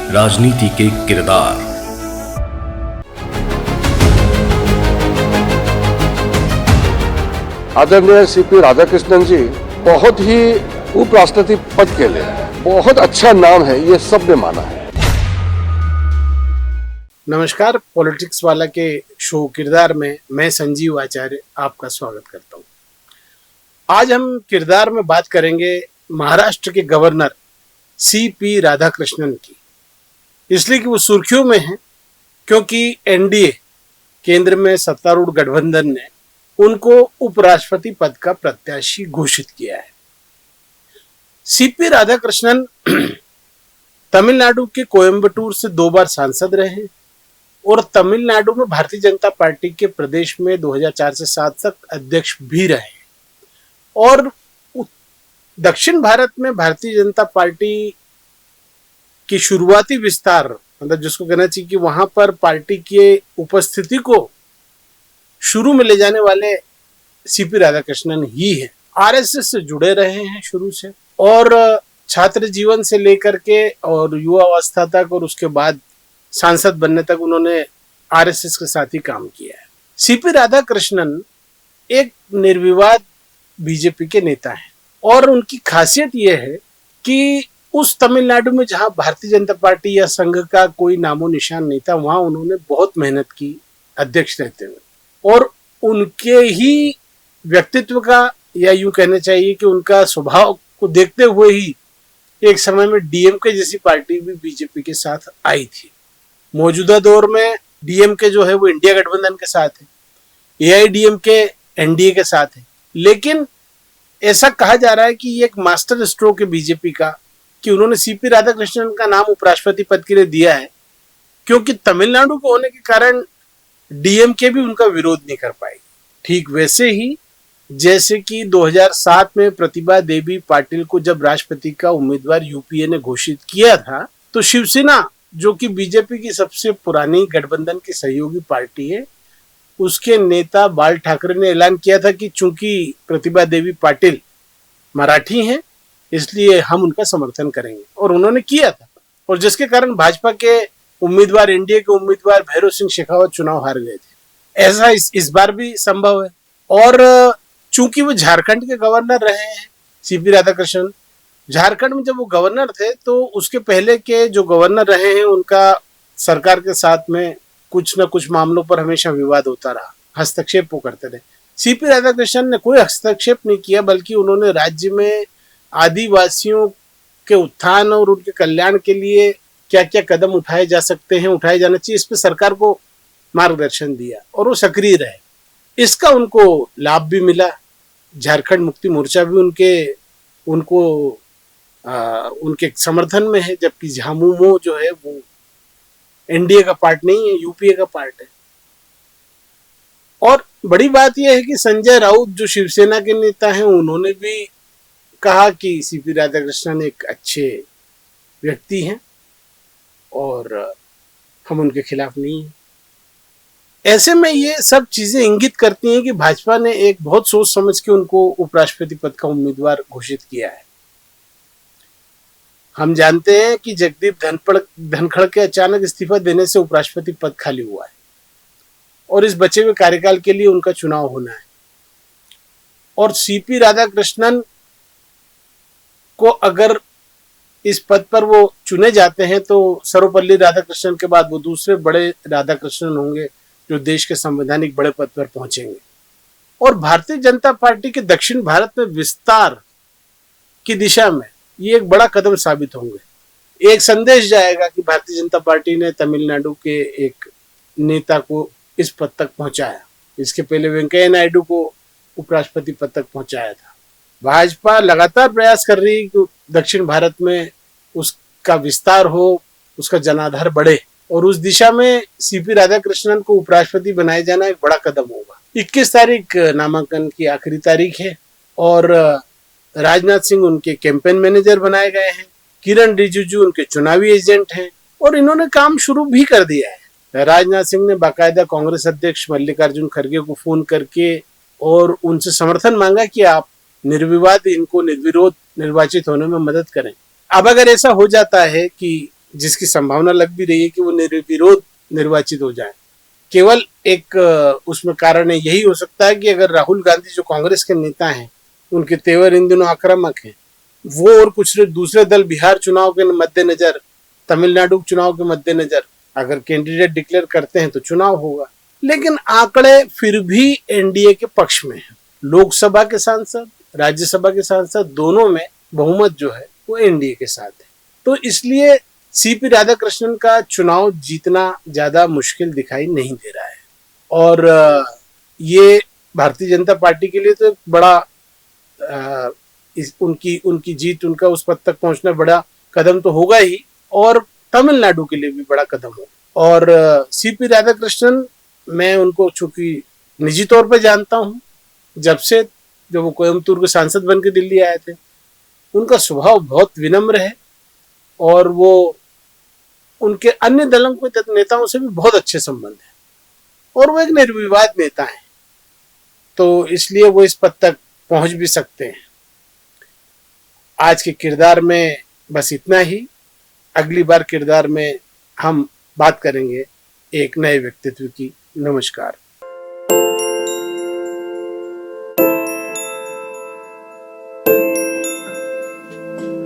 राजनीति के किरदार। आदरणीय सीपी राधाकृष्णन जी बहुत ही उपराष्ट्रपति पद के लिए बहुत अच्छा नाम है, ये सबने माना है। नमस्कार, पॉलिटिक्स वाला के शो किरदार में मैं संजीव आचार्य आपका स्वागत करता हूं। आज हम किरदार में बात करेंगे महाराष्ट्र के गवर्नर सीपी राधाकृष्णन की, इसलिए कि वो सुर्खियों में हैं क्योंकि एनडीए केंद्र में सत्तारूढ़ गठबंधन ने उनको उपराष्ट्रपति पद का प्रत्याशी घोषित किया है। सीपी राधाकृष्णन तमिलनाडु के कोयम्बटूर से 2 बार सांसद रहे हैं और तमिलनाडु में भारतीय जनता पार्टी के प्रदेश में 2004 से 7 तक अध्यक्ष भी रहे और दक्षिण भारत में भारतीय जनता पार्टी की शुरुआती विस्तार, मतलब जिसको कहना चाहिए कि वहां पर पार्टी की उपस्थिति को शुरू में ले जाने वाले सीपी राधाकृष्णन ही हैं। आरएसएस से जुड़े रहे हैं शुरू से और छात्र जीवन से लेकर के और युवा अवस्था तक और उसके बाद सांसद बनने तक उन्होंने आरएसएस के साथ ही काम किया है। सीपी राधाकृष्णन एक निर्विवाद बीजेपी के नेता हैं और उनकी खासियत यह है कि उस तमिलनाडु में जहां भारतीय जनता पार्टी या संघ का कोई नामो निशान नहीं था, वहां उन्होंने बहुत मेहनत की अध्यक्ष रहते हुए और उनके ही व्यक्तित्व का या यूं कहना चाहिए कि उनका स्वभाव को देखते हुए ही एक समय में डीएमके जैसी पार्टी भी बीजेपी के साथ आई थी। मौजूदा दौर में डीएमके जो है वो इंडिया गठबंधन के साथ है, एआईडीएमके एनडीए के साथ है, लेकिन ऐसा कहा जा रहा है कि ये एक मास्टर स्ट्रोक है बीजेपी का कि उन्होंने सीपी राधाकृष्णन का नाम उपराष्ट्रपति पद के लिए दिया है क्योंकि तमिलनाडु को होने के कारण डीएमके भी उनका विरोध नहीं कर पाएगी। ठीक वैसे ही जैसे कि 2007 में प्रतिभा देवी पाटिल को जब राष्ट्रपति का उम्मीदवार यूपीए ने घोषित किया था तो शिवसेना, जो कि बीजेपी की सबसे पुरानी गठबंधन की सहयोगी पार्टी है, उसके नेता बाल ठाकरे ने ऐलान किया था कि चूंकि प्रतिभा देवी पाटिल मराठी हैं इसलिए हम उनका समर्थन करेंगे और उन्होंने किया था और जिसके कारण भाजपा के उम्मीदवार, एनडीए के उम्मीदवार भैरव सिंह शेखावत चुनाव हार गए थे। ऐसा इस बार भी संभव है और चूंकि वो झारखंड के गवर्नर रहे हैं सीपी राधाकृष्णन, झारखंड में जब वो गवर्नर थे तो उसके पहले के जो गवर्नर रहे हैं उनका सरकार के साथ में कुछ न कुछ मामलों पर हमेशा विवाद होता रहा, हस्तक्षेप वो करते रहे। सीपी राधाकृष्णन ने कोई हस्तक्षेप नहीं किया बल्कि उन्होंने राज्य में आदिवासियों के उत्थान और उनके कल्याण के लिए क्या क्या कदम उठाए जा सकते हैं, उठाए जाना चाहिए, इस पे सरकार को मार्गदर्शन दिया और वो सक्रिय रहे। इसका उनको लाभ भी मिला। झारखंड मुक्ति मोर्चा भी उनके समर्थन में है, जबकि झामुमो जो है वो एनडीए का पार्ट नहीं है, यूपीए का पार्ट है। और बड़ी बात यह है कि संजय राउत जो शिवसेना के नेता हैं उन्होंने भी कहा कि सीपी राधाकृष्णन एक अच्छे व्यक्ति हैं और हम उनके खिलाफ नहीं हैं। ऐसे में ये सब चीजें इंगित करती हैं कि भाजपा ने एक बहुत सोच समझ के उनको उपराष्ट्रपति पद का उम्मीदवार घोषित किया है। हम जानते हैं कि जगदीप धनखड़ के अचानक इस्तीफा देने से उपराष्ट्रपति पद खाली हुआ है और इस बचे हुए कार्यकाल के लिए उनका चुनाव होना है और सीपी राधाकृष्णन को अगर इस पद पर वो चुने जाते हैं तो सर्वपल्ली राधाकृष्णन के बाद वो दूसरे बड़े राधाकृष्णन होंगे जो देश के संवैधानिक बड़े पद पर पहुंचेंगे और भारतीय जनता पार्टी के दक्षिण भारत में विस्तार की दिशा में ये एक बड़ा कदम साबित होंगे। एक संदेश जाएगा कि भारतीय जनता पार्टी ने तमिलनाडु के एक नेता को इस पद तक पहुंचाया। इसके पहले वेंकैया नायडू को उपराष्ट्रपति पद तक पहुंचाया था। भाजपा लगातार प्रयास कर रही है कि दक्षिण भारत में उसका विस्तार हो, उसका जनाधार बढ़े और उस दिशा में सीपी राधाकृष्णन को उपराष्ट्रपति बनाए जाना एक बड़ा कदम होगा। 21 तारीख नामांकन की आखिरी तारीख है और राजनाथ सिंह उनके कैंपेन मैनेजर बनाए गए हैं, किरण रिजिजू उनके चुनावी एजेंट हैं और इन्होंने काम शुरू भी कर दिया है। राजनाथ सिंह ने बाकायदा कांग्रेस अध्यक्ष मल्लिकार्जुन खड़गे को फोन करके और उनसे समर्थन मांगा कि आप निर्विवाद इनको निर्विरोध निर्वाचित होने में मदद करें। अब अगर ऐसा हो जाता है कि जिसकी संभावना लग भी रही है कि वो निर्विरोध निर्वाचित हो जाए। केवल एक उसमें कारण यही हो सकता है कि अगर राहुल गांधी जो कांग्रेस के नेता हैं, उनके तेवर इन दिनों आक्रामक हैं, वो और कुछ दूसरे दल बिहार चुनाव के मद्देनजर, तमिलनाडु चुनाव के मद्देनजर अगर कैंडिडेट डिक्लेयर करते हैं तो चुनाव होगा। लेकिन आंकड़े फिर भी एनडीए के पक्ष में हैं। लोकसभा के सांसद, राज्यसभा के सांसद दोनों में बहुमत जो है वो एनडीए के साथ है। तो इसलिए सीपी राधाकृष्णन का चुनाव जीतना ज्यादा मुश्किल दिखाई नहीं दे रहा है। और ये भारतीय जनता पार्टी के लिए तो एक बड़ा उनकी जीत, उनका उस पद तक पहुंचना बड़ा कदम तो होगा ही, और तमिलनाडु के लिए भी बड़ा कदम होगा। और सीपी राधाकृष्णन, मैं उनको चूंकि निजी तौर पर जानता हूं, जब वो कोयम्बतूर के सांसद बन के दिल्ली आए थे, उनका स्वभाव बहुत विनम्र है और वो उनके अन्य दलों के नेताओं से भी बहुत अच्छे संबंध है और वो एक निर्विवाद नेता है। तो इसलिए वो इस पद तक पहुंच भी सकते हैं। आज के किरदार में बस इतना ही। अगली बार किरदार में हम बात करेंगे एक नए व्यक्तित्व की। नमस्कार।